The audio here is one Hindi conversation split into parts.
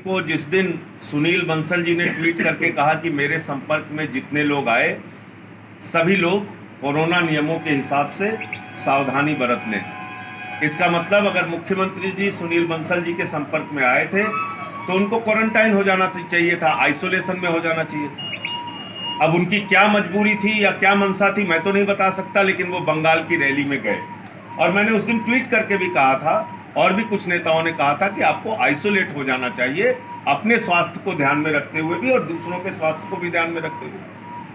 को जिस दिन सुनील बंसल जी ने ट्वीट करके कहा कि मेरे संपर्क में जितने लोग आए सभी लोग कोरोना नियमों के हिसाब से सावधानी बरत लें, इसका मतलब अगर मुख्यमंत्री जी सुनील बंसल जी के संपर्क में आए थे तो उनको क्वारंटाइन हो जाना चाहिए था, आइसोलेशन में हो जाना चाहिए था। अब उनकी क्या मजबूरी थी या क्या मंशा थी मैं तो नहीं बता सकता, लेकिन वो बंगाल की रैली में गए और मैंने उस दिन ट्वीट करके भी कहा था और भी कुछ नेताओं ने कहा था कि आपको आइसोलेट हो जाना चाहिए, अपने स्वास्थ्य को ध्यान में रखते हुए भी और दूसरों के स्वास्थ्य को भी ध्यान में रखते हुए,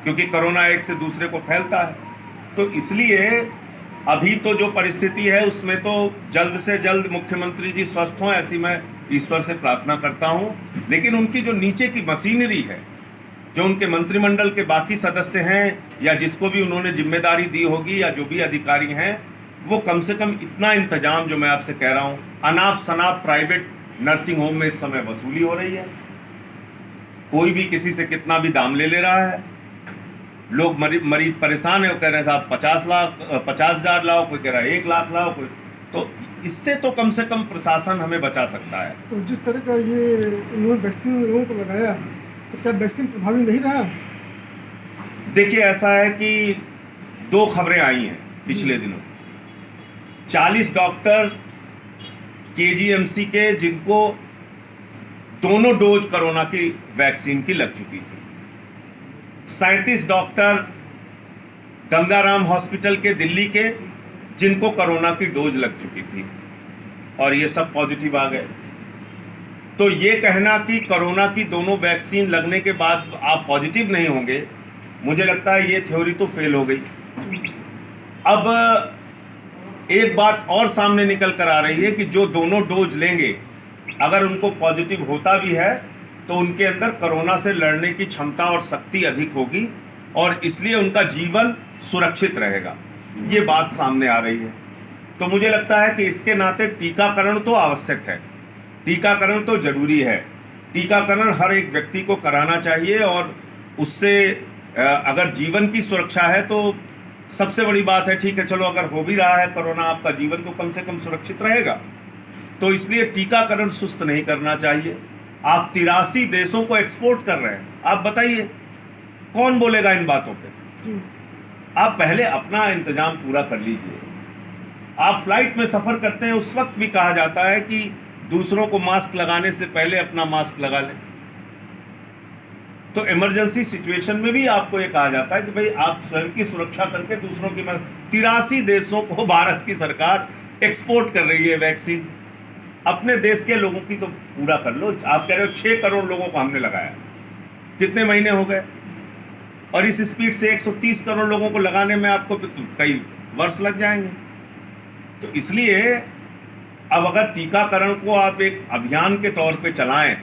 क्योंकि कोरोना एक से दूसरे को फैलता है। तो इसलिए अभी तो जो परिस्थिति है उसमें तो जल्द से जल्द मुख्यमंत्री जी स्वस्थ हों ऐसी मैं ईश्वर से प्रार्थना करता हूं, लेकिन उनकी जो नीचे की मशीनरी है, जो उनके मंत्रिमंडल के बाकी सदस्य हैं या जिसको भी उन्होंने जिम्मेदारी दी होगी या जो भी अधिकारी हैं, वो कम से कम इतना इंतजाम जो मैं आपसे कह रहा हूं, अनाप शनाप प्राइवेट नर्सिंग होम में इस समय वसूली हो रही है, कोई भी किसी से कितना भी दाम ले रहा है, लोग मरीज परेशान है, वो कह रहे हैं साहब 50,000 लाओ, कोई कह रहा है 1 लाख लाओ, कोई, तो इससे तो कम से कम प्रशासन हमें बचा सकता है। तो जिस तरह का ये इन्होंने वैक्सीन लोगों को लगाया तो क्या वैक्सीन प्रभावी नहीं रहा? देखिए ऐसा है कि 2 खबरें आई हैं पिछले दिनों, 40 डॉक्टर केजीएमसी के जिनको दोनों डोज कोरोना की वैक्सीन की लग चुकी थी, 37 डॉक्टर गंगाराम हॉस्पिटल के दिल्ली के जिनको कोरोना की डोज लग चुकी थी और ये सब पॉजिटिव आ गए। तो ये कहना कि कोरोना की दोनों वैक्सीन लगने के बाद आप पॉजिटिव नहीं होंगे, मुझे लगता है ये थ्योरी तो फेल हो गई। अब एक बात और सामने निकल कर आ रही है कि जो दोनों डोज लेंगे अगर उनको पॉजिटिव होता भी है तो उनके अंदर कोरोना से लड़ने की क्षमता और शक्ति अधिक होगी और इसलिए उनका जीवन सुरक्षित रहेगा, ये बात सामने आ रही है। तो मुझे लगता है कि इसके नाते टीकाकरण तो आवश्यक है, टीकाकरण तो जरूरी है, टीकाकरण हर एक व्यक्ति को कराना चाहिए और उससे अगर जीवन की सुरक्षा है तो सबसे बड़ी बात है। ठीक है, चलो अगर हो भी रहा है कोरोना, आपका जीवन तो कम से कम सुरक्षित रहेगा, तो इसलिए टीकाकरण सुस्त नहीं करना चाहिए। आप 83 देशों को एक्सपोर्ट कर रहे हैं, आप बताइए कौन बोलेगा इन बातों पे? आप पहले अपना इंतजाम पूरा कर लीजिए। आप फ्लाइट में सफर करते हैं उस वक्त भी कहा जाता है कि दूसरों को मास्क लगाने से पहले अपना मास्क लगा लें, तो इमरजेंसी सिचुएशन में भी आपको ये कहा जाता है कि भाई आप स्वयं की सुरक्षा करके दूसरों की मदद। 83 देशों को भारत की सरकार एक्सपोर्ट कर रही है वैक्सीन, अपने देश के लोगों की तो पूरा कर लो। आप कह रहे हो 6 करोड़ लोगों को हमने लगाया, कितने महीने हो गए, और इस स्पीड से 130 करोड़ लोगों को लगाने में आपको कई वर्ष लग जाएंगे। तो इसलिए अब अगर टीकाकरण को आप एक अभियान के तौर पे चलाएं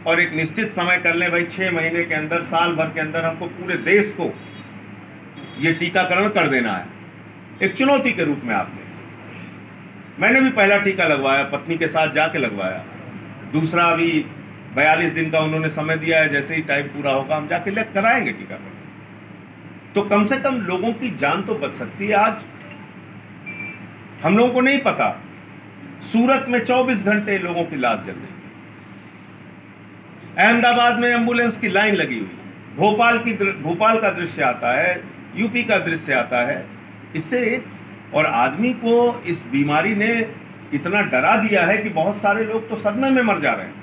और एक निश्चित समय कर लें, भाई 6 महीने के अंदर, साल भर के अंदर हमको पूरे देश को ये टीकाकरण कर देना है, एक चुनौती के रूप में आपने। मैंने भी पहला टीका लगवाया, पत्नी के साथ जाके लगवाया, दूसरा अभी 42 दिन का उन्होंने समय दिया है, जैसे ही टाइम पूरा होगा हम जाके ले कराएंगे टीकाकरण। तो कम से कम लोगों की जान तो बच सकती है। आज हम लोगों को नहीं पता, सूरत में 24 घंटे लोगों की लाश जल रही, अहमदाबाद में एम्बुलेंस की लाइन लगी हुई, भोपाल का दृश्य आता है, यूपी का दृश्य आता है। इससे और आदमी को इस बीमारी ने इतना डरा दिया है कि बहुत सारे लोग तो सदमे में मर जा रहे हैं,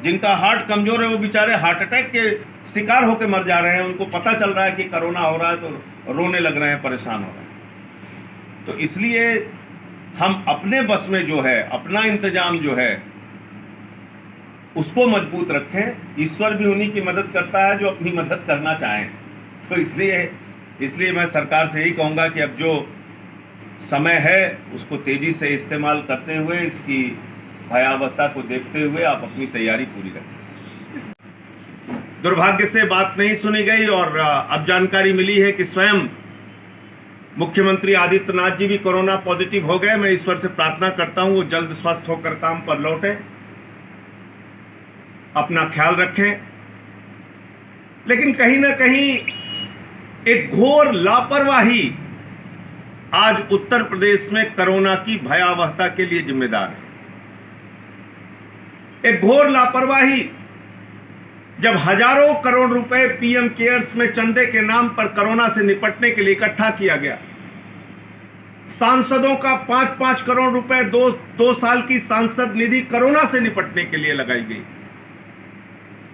जिनका हार्ट कमजोर है वो बेचारे हार्ट अटैक के शिकार होकर मर जा रहे हैं। उनको पता चल रहा है कि कोरोना हो रहा है तो रोने लग रहे हैं, परेशान हो रहे हैं। तो इसलिए हम अपने बस में जो है, अपना इंतजाम जो है उसको मजबूत रखें। ईश्वर भी उन्हीं की मदद करता है जो अपनी मदद करना चाहें। तो इसलिए मैं सरकार से यही कहूँगा कि अब जो समय है उसको तेज़ी से इस्तेमाल करते हुए, इसकी भयावहता को देखते हुए आप अपनी तैयारी पूरी रखें। दुर्भाग्य से बात नहीं सुनी गई और अब जानकारी मिली है कि स्वयं मुख्यमंत्री आदित्यनाथ जी भी कोरोना पॉजिटिव हो गए। मैं ईश्वर से प्रार्थना करता हूं वो जल्द स्वस्थ होकर काम पर लौटें, अपना ख्याल रखें। लेकिन कहीं ना कहीं एक घोर लापरवाही आज उत्तर प्रदेश में कोरोना की भयावहता के लिए जिम्मेदार है। एक घोर लापरवाही, जब हजारों करोड़ रुपए पीएम केयर्स में चंदे के नाम पर कोरोना से निपटने के लिए इकट्ठा किया गया, सांसदों का 5-5 करोड़ रुपए 2 साल की सांसद निधि कोरोना से निपटने के लिए लगाई गई,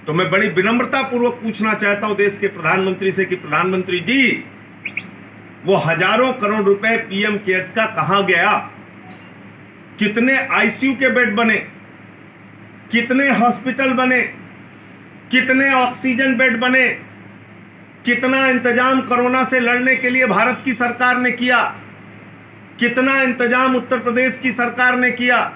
तो मैं बड़ी विनम्रता पूर्वक पूछना चाहता हूं देश के प्रधानमंत्री से कि प्रधानमंत्री जी, वो हजारों करोड़ रुपए पीएम केयर्स का कहां गया? कितने आईसीयू के बेड बने, कितने हॉस्पिटल बने, कितने ऑक्सीजन बेड बने, कितना इंतजाम कोरोना से लड़ने के लिए भारत की सरकार ने किया, कितना इंतजाम उत्तर प्रदेश की सरकार ने किया,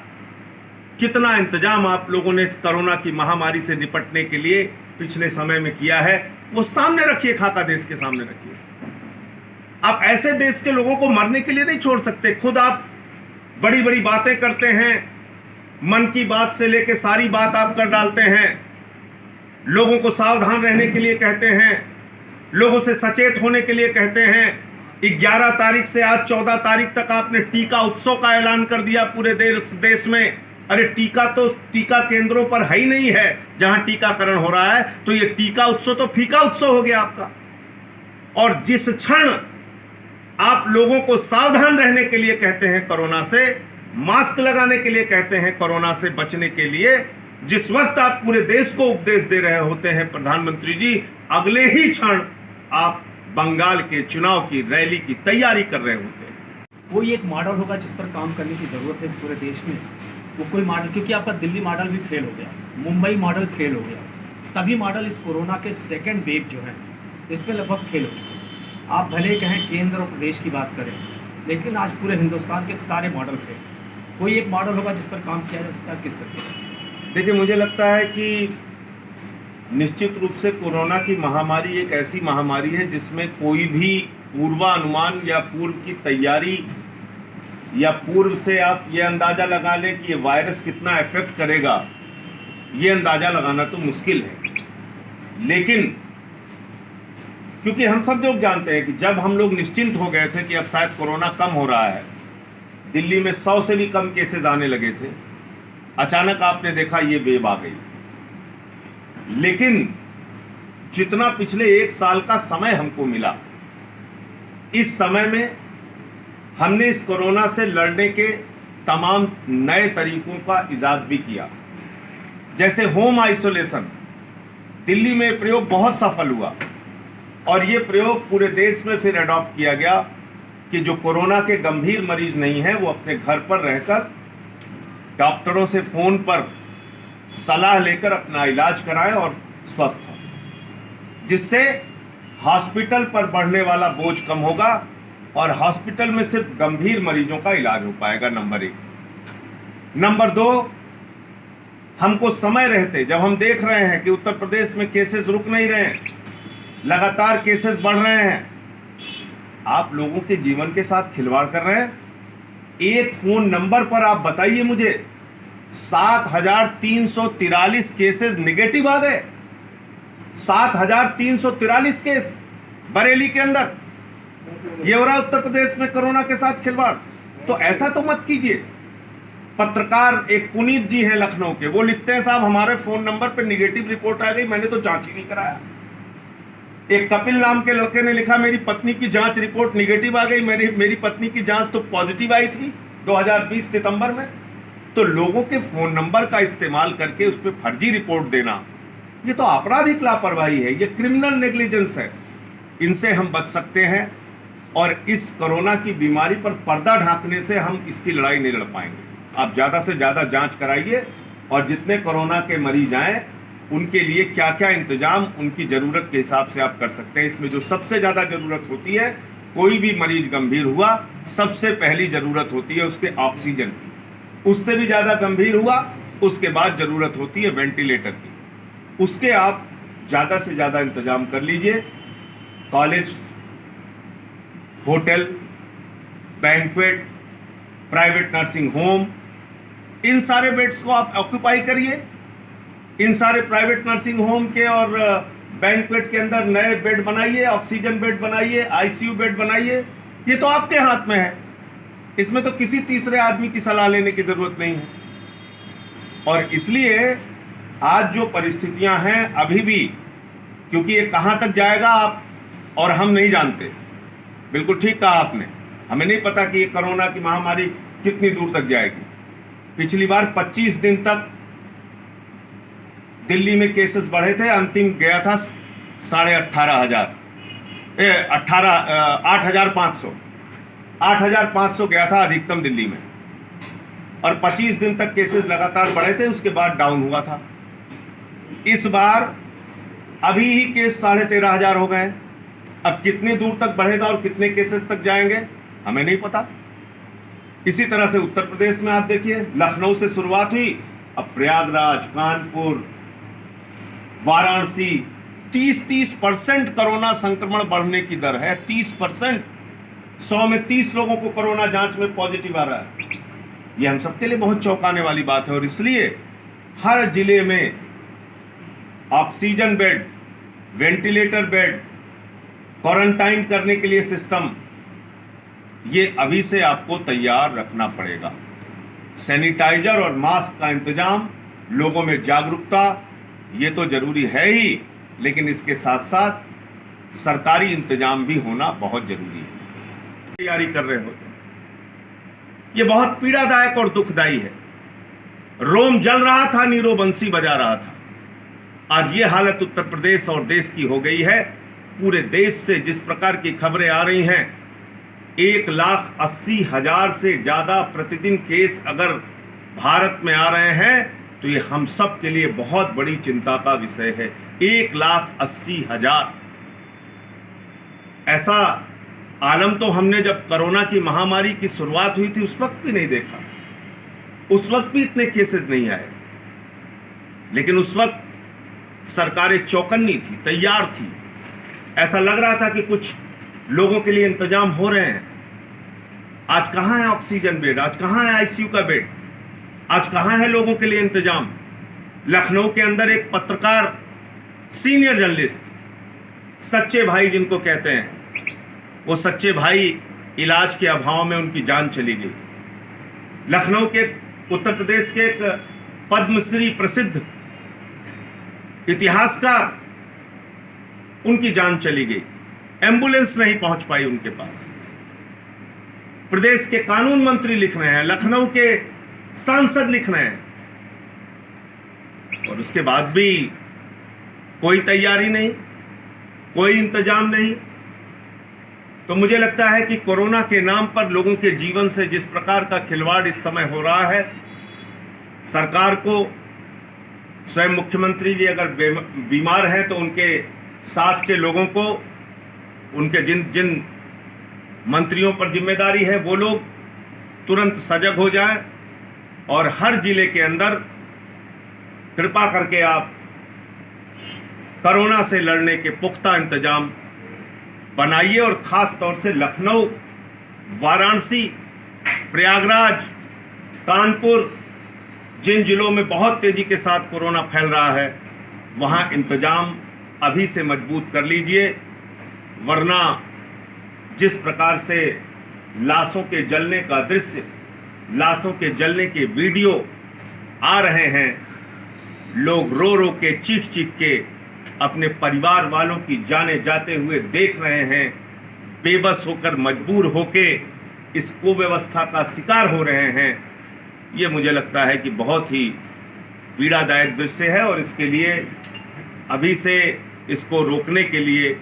कितना इंतजाम आप लोगों ने कोरोना की महामारी से निपटने के लिए पिछले समय में किया है, वो सामने रखिए, खाका देश के सामने रखिए। आप ऐसे देश के लोगों को मरने के लिए नहीं छोड़ सकते। खुद आप बड़ी बड़ी बातें करते हैं, मन की बात से लेके सारी बात आप कर डालते हैं, लोगों को सावधान रहने के लिए कहते हैं, लोगों से सचेत होने के लिए कहते हैं। 11 तारीख से आज 14 तारीख तक आपने टीका उत्सव का ऐलान कर दिया पूरे देश में। अरे टीका तो टीका केंद्रों पर है ही नहीं है जहां टीकाकरण हो रहा है, तो ये टीका उत्सव तो फीका उत्सव हो गया आपका। और जिस क्षण आप लोगों को सावधान रहने के लिए कहते हैं कोरोना से, मास्क लगाने के लिए कहते हैं कोरोना से बचने के लिए, जिस वक्त आप पूरे देश को उपदेश दे रहे होते हैं प्रधानमंत्री जी, अगले ही क्षण आप बंगाल के चुनाव की रैली की तैयारी कर रहे होते हैं। कोई एक मॉडल होगा जिस पर काम करने की जरूरत है इस पूरे देश में, वो कोई मॉडल, क्योंकि आपका दिल्ली मॉडल भी फेल हो गया, मुंबई मॉडल फेल हो गया, सभी मॉडल इस कोरोना के सेकेंड वेव जो है इस पर लगभग फेल हो चुके हैं। आप भले कहें केंद्र और प्रदेश की बात करें, लेकिन आज पूरे हिंदुस्तान के सारे मॉडल फेल। कोई एक मॉडल होगा जिस पर काम किया जा सकता है, किस तरीके से? देखिए, मुझे लगता है कि निश्चित रूप से कोरोना की महामारी एक ऐसी महामारी है जिसमें कोई भी पूर्वानुमान या पूर्व की तैयारी या पूर्व से आप ये अंदाज़ा लगा लें कि ये वायरस कितना इफेक्ट करेगा, ये अंदाज़ा लगाना तो मुश्किल है। लेकिन क्योंकि हम सब लोग जानते हैं कि जब हम लोग निश्चिंत हो गए थे कि अब शायद कोरोना कम हो रहा है, दिल्ली में 100 से भी कम केसेस आने लगे थे, अचानक आपने देखा ये वेव आ गई। लेकिन जितना पिछले 1 साल का समय हमको मिला, इस समय में हमने इस कोरोना से लड़ने के तमाम नए तरीकों का इजाद भी किया। जैसे होम आइसोलेशन, दिल्ली में प्रयोग बहुत सफल हुआ और ये प्रयोग पूरे देश में फिर अडॉप्ट किया गया कि जो कोरोना के गंभीर मरीज नहीं हैं वो अपने घर पर रहकर डॉक्टरों से फ़ोन पर सलाह लेकर अपना इलाज कराएं और स्वस्थ हों, जिससे हॉस्पिटल पर बढ़ने वाला बोझ कम होगा और हॉस्पिटल में सिर्फ गंभीर मरीजों का इलाज हो पाएगा, नंबर 1। नंबर 2, हमको समय रहते, जब हम देख रहे हैं कि उत्तर प्रदेश में केसेस रुक नहीं रहे हैं, लगातार केसेस बढ़ रहे हैं, आप लोगों के जीवन के साथ खिलवाड़ कर रहे हैं। एक फ़ोन नंबर पर आप बताइए मुझे, 7,343 केसेस निगेटिव आ गए। 7,343 केस बरेली के अंदर, ये हो रहा उत्तर प्रदेश में कोरोना के साथ खिलवाड़। तो ऐसा तो मत कीजिए। पत्रकार एक पुनीत जी हैं लखनऊ के, वो लिखते हैं साहब हमारे फ़ोन नंबर पर निगेटिव रिपोर्ट आ गई, मैंने तो जांच ही नहीं कराया। एक कपिल नाम के लड़के ने लिखा मेरी पत्नी की जांच रिपोर्ट निगेटिव आ गई, मेरी पत्नी की जांच तो पॉजिटिव आई थी 2020 सितंबर में। तो लोगों के फ़ोन नंबर का इस्तेमाल करके उस पर फर्जी रिपोर्ट देना, ये तो आपराधिक लापरवाही है, ये क्रिमिनल नेग्लिजेंस है। इनसे हम बच सकते हैं और इस कोरोना की बीमारी पर पर्दा ढांकने से हम इसकी लड़ाई नहीं लड़ पाएंगे। आप ज़्यादा से ज़्यादा जांच कराइए और जितने कोरोना के मरीज आएँ उनके लिए क्या क्या इंतजाम उनकी ज़रूरत के हिसाब से आप कर सकते हैं। इसमें जो सबसे ज़्यादा ज़रूरत होती है, कोई भी मरीज गंभीर हुआ, सबसे पहली ज़रूरत होती है उसके ऑक्सीजन की, उससे भी ज़्यादा गंभीर हुआ उसके बाद ज़रूरत होती है वेंटिलेटर की। उसके आप ज़्यादा से ज़्यादा इंतजाम कर लीजिए। College, hotel, banquet, private nursing home, इन सारे बेड्स को आप ऑक्यूपाई करिए। इन सारे प्राइवेट नर्सिंग होम के और बैंक्वेट के अंदर नए बेड बनाइए, ऑक्सीजन बेड बनाइए, आईसीयू बेड बनाइए। ये तो आपके हाथ में है, इसमें तो किसी तीसरे आदमी की सलाह लेने की ज़रूरत नहीं है। और इसलिए आज जो परिस्थितियां हैं अभी भी, क्योंकि ये कहां तक जाएगा आप और हम नहीं जानते। बिल्कुल ठीक कहा आपने, हमें नहीं पता कि ये कोरोना की महामारी कितनी दूर तक जाएगी। पिछली बार 25 दिन तक दिल्ली में केसेस बढ़े थे, अंतिम गया था 18,500 8,500 गया था अधिकतम दिल्ली में, और 25 दिन तक केसेस लगातार बढ़े थे, उसके बाद डाउन हुआ था। इस बार अभी ही केस 13,500 हो गए। अब कितनी दूर तक बढ़ेगा और कितने केसेस तक जाएंगे हमें नहीं पता। इसी तरह से उत्तर प्रदेश में आप देखिए, लखनऊ से शुरुआत हुई, अब प्रयागराज, कानपुर, वाराणसी, 30% कोरोना संक्रमण बढ़ने की दर है। 30%, 100 में 30 लोगों को कोरोना जांच में पॉजिटिव आ रहा है। ये हम सबके लिए बहुत चौंकाने वाली बात है, और इसलिए हर जिले में oxygen bed, ventilator bed, quarantine करने के लिए सिस्टम, ये अभी से आपको तैयार रखना पड़ेगा। सैनिटाइजर और मास्क का इंतजाम, लोगों में जागरूकता, ये तो जरूरी है ही, लेकिन इसके साथ साथ सरकारी इंतजाम भी होना बहुत जरूरी है। तैयारी कर रहे हो, ये बहुत पीड़ादायक और दुखदाई है। रोम जल रहा था, नीरो बंसी बजा रहा था। आज ये हालत उत्तर प्रदेश और देश की हो गई है। पूरे देश से जिस प्रकार की खबरें आ रही हैं, 1,80,000 से ज्यादा प्रतिदिन केस अगर भारत में आ रहे हैं, तो ये हम सब के लिए बहुत बड़ी चिंता का विषय है। 1,80,000, ऐसा आलम तो हमने जब कोरोना की महामारी की शुरुआत हुई थी उस वक्त भी नहीं देखा। उस वक्त भी इतने केसेस नहीं आए, लेकिन उस वक्त सरकारें चौकन्नी थी, तैयार थी। ऐसा लग रहा था कि कुछ लोगों के लिए इंतजाम हो रहे हैं। आज कहां है ऑक्सीजन बेड? आज कहां है आईसीयू का बेड? आज कहां है लोगों के लिए इंतजाम? लखनऊ के अंदर एक पत्रकार, सीनियर जर्नलिस्ट, सच्चे भाई जिनको कहते हैं, वो सच्चे भाई इलाज के अभाव में उनकी जान चली गई। लखनऊ के, उत्तर प्रदेश के एक पद्मश्री प्रसिद्ध इतिहासकार, उनकी जान चली गई। एम्बुलेंस नहीं पहुंच पाई उनके पास। प्रदेश के कानून मंत्री लिख रहे हैं, लखनऊ के सांसद लिख रहे हैं, और उसके बाद भी कोई तैयारी नहीं, कोई इंतजाम नहीं। तो मुझे लगता है कि कोरोना के नाम पर लोगों के जीवन से जिस प्रकार का खिलवाड़ इस समय हो रहा है, सरकार को, स्वयं मुख्यमंत्री जी अगर बीमार हैं तो उनके साथ के लोगों को, उनके जिन जिन मंत्रियों पर जिम्मेदारी है, वो लोग तुरंत सजग हो जाएं, और हर जिले के अंदर कृपा करके आप कोरोना से लड़ने के पुख्ता इंतजाम बनाइए। और खास तौर से लखनऊ, वाराणसी, प्रयागराज, कानपुर, जिन जिलों में बहुत तेजी के साथ कोरोना फैल रहा है, वहां इंतजाम अभी से मजबूत कर लीजिए, वरना जिस प्रकार से लाशों के जलने का दृश्य, लाशों के जलने के वीडियो आ रहे हैं, लोग रो रो के, चीख चीख के अपने परिवार वालों की जाने जाते हुए देख रहे हैं, बेबस होकर, मजबूर होके इस कुव्यवस्था का शिकार हो रहे हैं। ये मुझे लगता है कि बहुत ही पीड़ादायक दृश्य है, और इसके लिए अभी से इसको रोकने के लिए,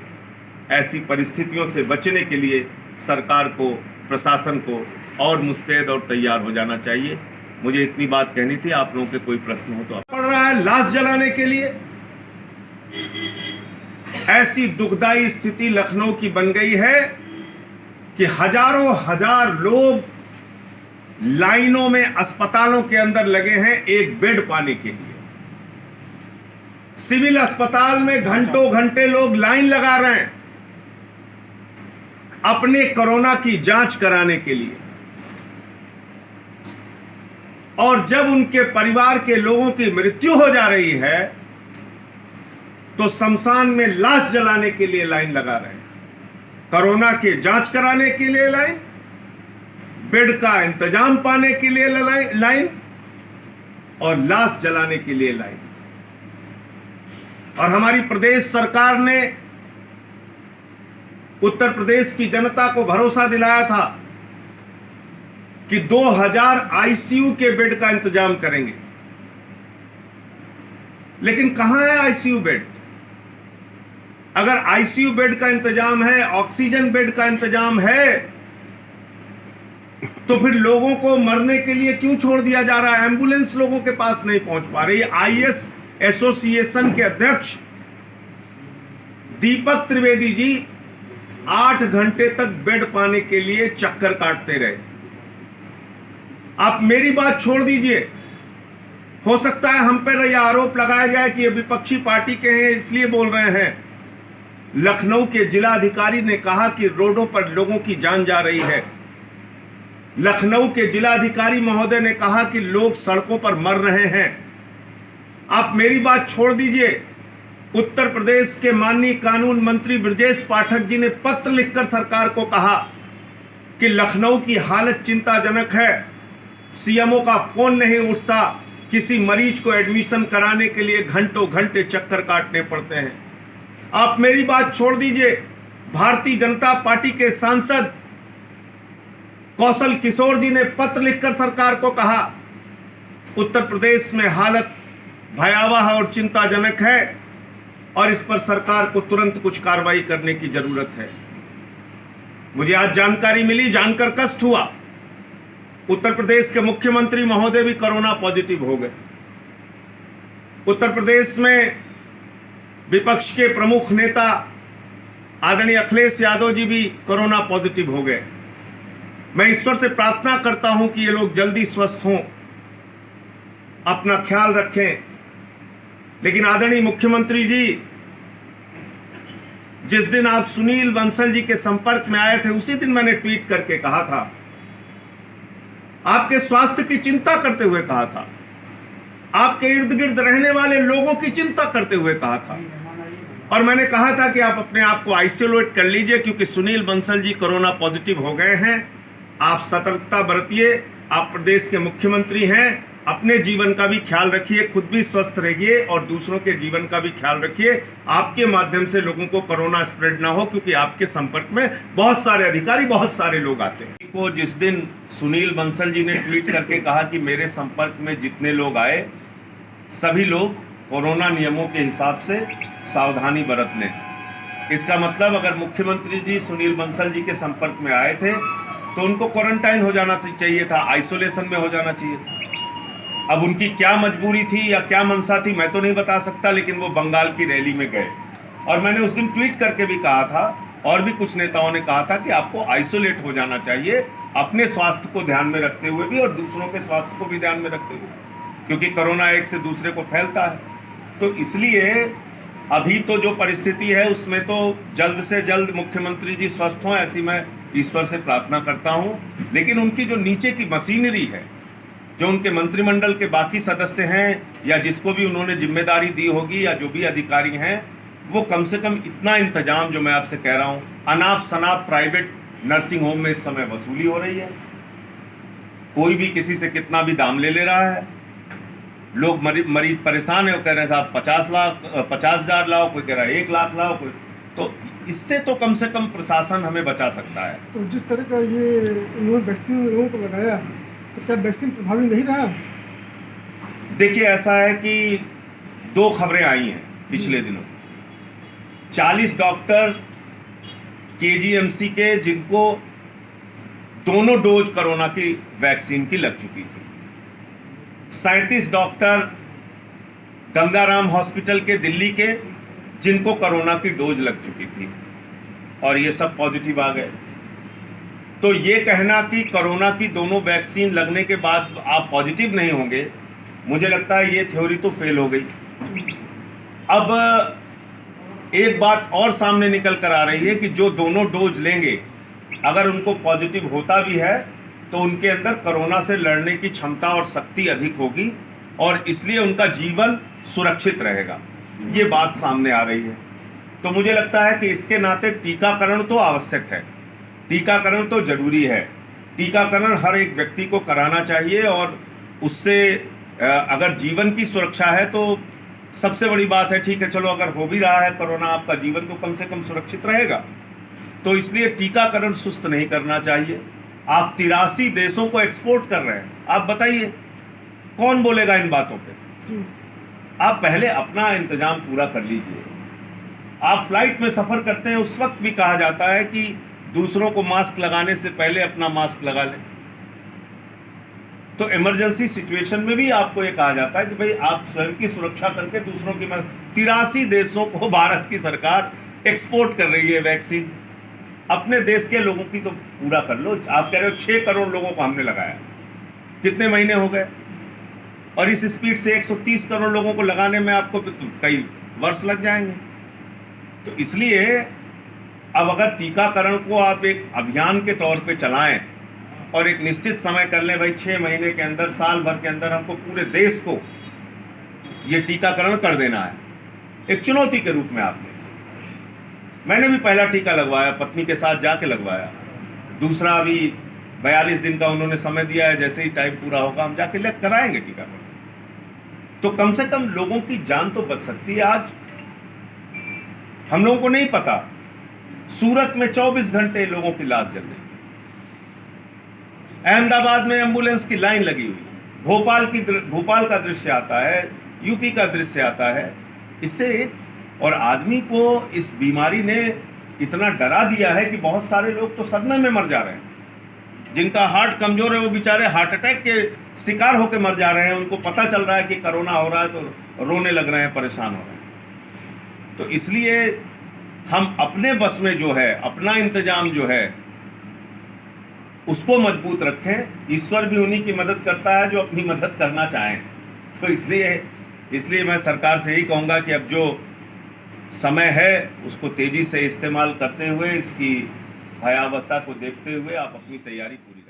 ऐसी परिस्थितियों से बचने के लिए सरकार को, प्रशासन को और मुस्तैद और तैयार हो जाना चाहिए। मुझे इतनी बात कहनी थी। आप लोगों के कोई प्रश्न हो तो आप। पड़ रहा है लाश जलाने के लिए। ऐसी दुखदाई स्थिति लखनऊ की बन गई है कि हजारों हजार लोग लाइनों में अस्पतालों के अंदर लगे हैं एक बेड पाने के लिए। सिविल अस्पताल में घंटों घंटे लोग लाइन लगा रहे हैं अपने कोरोना की जांच कराने के लिए, और जब उनके परिवार के लोगों की मृत्यु हो जा रही है तो शमशान में लाश जलाने के लिए लाइन लगा रहे हैं, कोरोना के जांच कराने के लिए लाइन, बेड का इंतजाम पाने के लिए लाइन, और लाश जलाने के लिए लाई। और हमारी प्रदेश सरकार ने उत्तर प्रदेश की जनता को भरोसा दिलाया था कि 2000 आईसीयू के बेड का इंतजाम करेंगे, लेकिन कहां है आईसीयू बेड? अगर आईसीयू बेड का इंतजाम है, ऑक्सीजन बेड का इंतजाम है, तो फिर लोगों को मरने के लिए क्यों छोड़ दिया जा रहा है? एम्बुलेंस लोगों के पास नहीं पहुंच पा रही। आईएएस एसोसिएशन के अध्यक्ष दीपक त्रिवेदी जी 8 घंटे तक बेड पाने के लिए चक्कर काटते रहे। आप मेरी बात छोड़ दीजिए, हो सकता है हम पर यह आरोप लगाया जाए कि ये विपक्षी पार्टी के हैं इसलिए बोल रहे हैं। लखनऊ के जिलाधिकारी ने कहा कि रोडों पर लोगों की जान जा रही है। लखनऊ के जिलाधिकारी महोदय ने कहा कि लोग सड़कों पर मर रहे हैं। आप मेरी बात छोड़ दीजिए, उत्तर प्रदेश के माननीय कानून मंत्री ब्रजेश पाठक जी ने पत्र लिखकर सरकार को कहा कि लखनऊ की हालत चिंताजनक है, सीएमओ का फोन नहीं उठता, किसी मरीज को एडमिशन कराने के लिए घंटों घंटे चक्कर काटने पड़ते हैं। आप मेरी बात छोड़ दीजिए, भारतीय जनता पार्टी के सांसद कौशल किशोर जी ने पत्र लिखकर सरकार को कहा उत्तर प्रदेश में हालत भयावह और चिंताजनक है और इस पर सरकार को तुरंत कुछ कार्रवाई करने की जरूरत है। मुझे आज जानकारी मिली, जानकर कष्ट हुआ, उत्तर प्रदेश के मुख्यमंत्री महोदय भी कोरोना पॉजिटिव हो गए। उत्तर प्रदेश में विपक्ष के प्रमुख नेता आदरणीय अखिलेश यादव जी भी कोरोना पॉजिटिव हो गए। मैं ईश्वर से प्रार्थना करता हूं कि ये लोग जल्दी स्वस्थ हों, अपना ख्याल रखें। लेकिन आदरणीय मुख्यमंत्री जी, जिस दिन आप सुनील बंसल जी के संपर्क में आए थे उसी दिन मैंने ट्वीट करके कहा था, आपके स्वास्थ्य की चिंता करते हुए कहा था, आपके इर्द गिर्द रहने वाले लोगों की चिंता करते हुए कहा था, और मैंने कहा था कि आप अपने आप को आइसोलेट कर लीजिए क्योंकि सुनील बंसल जी कोरोना पॉजिटिव हो गए हैं। आप सतर्कता बरतिए, आप प्रदेश के मुख्यमंत्री हैं, अपने जीवन का भी ख्याल रखिए, खुद भी स्वस्थ रहिए और दूसरों के जीवन का भी ख्याल रखिए। आपके माध्यम से लोगों को कोरोना स्प्रेड ना हो क्योंकि आपके संपर्क में बहुत सारे अधिकारी, बहुत सारे लोग आते हैं। को जिस दिन सुनील बंसल जी ने ट्वीट करके कहा कि मेरे संपर्क में जितने लोग आए सभी लोग कोरोना नियमों के हिसाब से सावधानी बरत लें। इसका मतलब अगर मुख्यमंत्री जी सुनील बंसल जी के संपर्क में आए थे तो उनको क्वारंटाइन हो जाना चाहिए था, आइसोलेशन में हो जाना चाहिए था। अब उनकी क्या मजबूरी थी या क्या मंशा थी मैं तो नहीं बता सकता, लेकिन वो बंगाल की रैली में गए और मैंने उस दिन ट्वीट करके भी कहा था और भी कुछ नेताओं ने कहा था कि आपको आइसोलेट हो जाना चाहिए, अपने स्वास्थ्य को ध्यान में रखते हुए भी और दूसरों के स्वास्थ्य को भी ध्यान में रखते हुए, क्योंकि कोरोना एक से दूसरे को फैलता है। तो इसलिए अभी तो जो परिस्थिति है उसमें तो जल्द से जल्द मुख्यमंत्री जी स्वस्थ हों, ऐसी मैं ईश्वर से प्रार्थना करता हूं। लेकिन उनकी जो नीचे की मशीनरी है, जो उनके मंत्रिमंडल के बाकी सदस्य हैं या जिसको भी उन्होंने जिम्मेदारी दी होगी या जो भी अधिकारी हैं, वो कम से कम इतना इंतजाम जो मैं आपसे कह रहा हूँ, अनाप शनाप प्राइवेट नर्सिंग होम में इस समय वसूली हो रही है, कोई भी किसी से कितना भी दाम ले रहा है। लोग मरीज परेशान है, वो कह रहे हैं साहब 50,000 लाओ, कोई कह रहा है 1 लाख लाओ, कोई। तो इससे तो कम से कम प्रशासन हमें बचा सकता है। तो जिस तरह का ये इन्होंने वैक्सीन लोगों को लगाया तो क्या वैक्सीन प्रभावी नहीं रहा? देखिए ऐसा है कि 2 खबरें आई हैं पिछले दिनों। 40 डॉक्टर केजीएमसी के जिनको दोनों डोज कोरोना की वैक्सीन की लग चुकी थी, 37 डॉक्टर गंगाराम हॉस्पिटल के दिल्ली के जिनको कोरोना की डोज लग चुकी थी और ये सब पॉजिटिव आ गए। तो ये कहना कि कोरोना की दोनों वैक्सीन लगने के बाद आप पॉजिटिव नहीं होंगे, मुझे लगता है ये थ्योरी तो फेल हो गई। अब एक बात और सामने निकल कर आ रही है कि जो दोनों डोज लेंगे अगर उनको पॉजिटिव होता भी है तो उनके अंदर कोरोना से लड़ने की क्षमता और शक्ति अधिक होगी और इसलिए उनका जीवन सुरक्षित रहेगा, ये बात सामने आ रही है। तो मुझे लगता है कि इसके नाते टीकाकरण तो आवश्यक है, टीकाकरण तो जरूरी है, टीकाकरण हर एक व्यक्ति को कराना चाहिए और उससे अगर जीवन की सुरक्षा है तो सबसे बड़ी बात है, ठीक है चलो अगर हो भी रहा है कोरोना, आपका जीवन तो कम से कम सुरक्षित रहेगा। तो इसलिए टीकाकरण सुस्त नहीं करना चाहिए। आप 83 देशों को एक्सपोर्ट कर रहे हैं, आप बताइए कौन बोलेगा इन बातों पे? जी आप पहले अपना इंतजाम पूरा कर लीजिए। आप फ्लाइट में सफ़र करते हैं, उस वक्त भी कहा जाता है कि दूसरों को मास्क लगाने से पहले अपना मास्क लगा लें। तो इमरजेंसी सिचुएशन में भी आपको ये कहा जाता है कि भाई आप स्वयं की सुरक्षा करके दूसरों की मदद। 83 देशों को भारत की सरकार एक्सपोर्ट कर रही है वैक्सीन, अपने देश के लोगों की तो पूरा कर लो। आप कह रहे हो 6 करोड़ लोगों को हमने लगाया, कितने महीने हो गए? और इस स्पीड से 130 करोड़ लोगों को लगाने में आपको कई वर्ष लग जाएंगे। तो इसलिए अब अगर टीकाकरण को आप एक अभियान के तौर पे चलाएं और एक निश्चित समय कर लें, भाई 6 महीने के अंदर, साल भर के अंदर हमको पूरे देश को ये टीकाकरण कर देना है, एक चुनौती के रूप में आपने। मैंने भी पहला टीका लगवाया, पत्नी के साथ जाके लगवाया। दूसरा अभी 42 दिन का उन्होंने समय दिया है, जैसे ही टाइम पूरा होगा हम जाके कराएंगे टीकाकरण। तो कम से कम लोगों की जान तो बच सकती है। आज हम लोगों को नहीं पता, सूरत में 24 घंटे लोगों की लाश जल रही, अहमदाबाद में एम्बुलेंस की लाइन लगी हुई, भोपाल का दृश्य आता है, यूपी का दृश्य आता है। इससे और आदमी को इस बीमारी ने इतना डरा दिया है कि बहुत सारे लोग तो सदमे में मर जा रहे हैं। जिनका हार्ट कमजोर है वो बेचारे हार्ट अटैक के शिकार होकर मर जा रहे हैं। उनको पता चल रहा है कि कोरोना हो रहा है तो रोने लग रहे हैं, परेशान हो रहे हैं। तो इसलिए हम अपने बस में जो है, अपना इंतजाम जो है उसको मजबूत रखें। ईश्वर भी उन्हीं की मदद करता है जो अपनी मदद करना चाहें। तो इसलिए मैं सरकार से यही कहूँगा कि अब जो समय है उसको तेज़ी से इस्तेमाल करते हुए, इसकी भयावहता को देखते हुए आप अपनी तैयारी पूरी